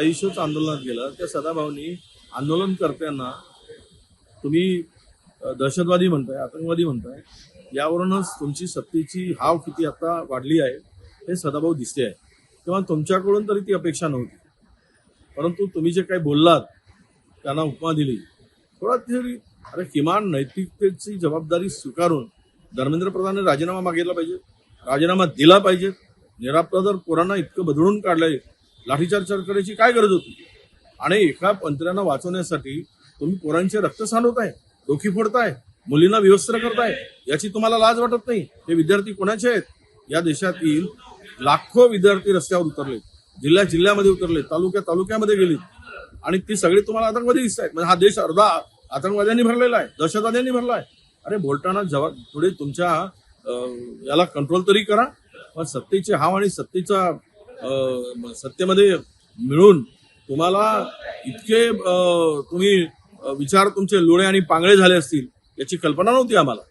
आयुष्यच आंदोलनात गेलं. त्या सदाभाऊनी आंदोलनकर्त्यांना तुम्ही दहशतवादी म्हणताय, आतंकवादी म्हणताय, यावरूनच तुमची सत्तेची हाव किती आता वाढली आहे हे सदाभाऊ दिसते आहे. किंवा तुमच्याकडून तरी ती अपेक्षा नव्हती, परंतु तुम्ही जे काही बोललात, त्यांना उपमा दिली, थोडा तरी अरे किमान नैतिकतेची जबाबदारी स्वीकारून धर्मेंद्र प्रधानने राजीनामा मागितला पाहिजे, राजीनामा दिला पाहिजे. निरापराध पोरांना इतकं बदलून काढलंय, लाठीचार्ज करायची काय गरज होती? आणि एका मंत्र्यांना वाचवण्यासाठी तुम्ही पोरांचे रक्त सांडवताय, डोकी फोडताय, मुलींना विवस्त्र करताय, याची तुम्हाला लाज वाटत नाही? हे विद्यार्थी कोणाचे आहेत? या देशातील लाखो विद्यार्थी रस्त्यावर उतरले, जिल्ह्यामध्ये उतरले, तालुक्यामध्ये गेले, आणि ती सगळी तुम्हाला आतंकवादी दिसत आहेत. म्हणजे हा देश अर्धा आतंकवाद्यांनी भरलेला आहे, दहशतवाद्यांनी भरला आहे. अरे बोलताना थोडे तुमच्या याला कंट्रोल तरी करा. पण सत्तेचे हाव आणि सत्तेमध्ये मिळून तुम्हाला इतके तुम्ही विचार तुमचे लोळे आणि पांगळे झाले असतील याची कल्पना नव्हती आम्हाला.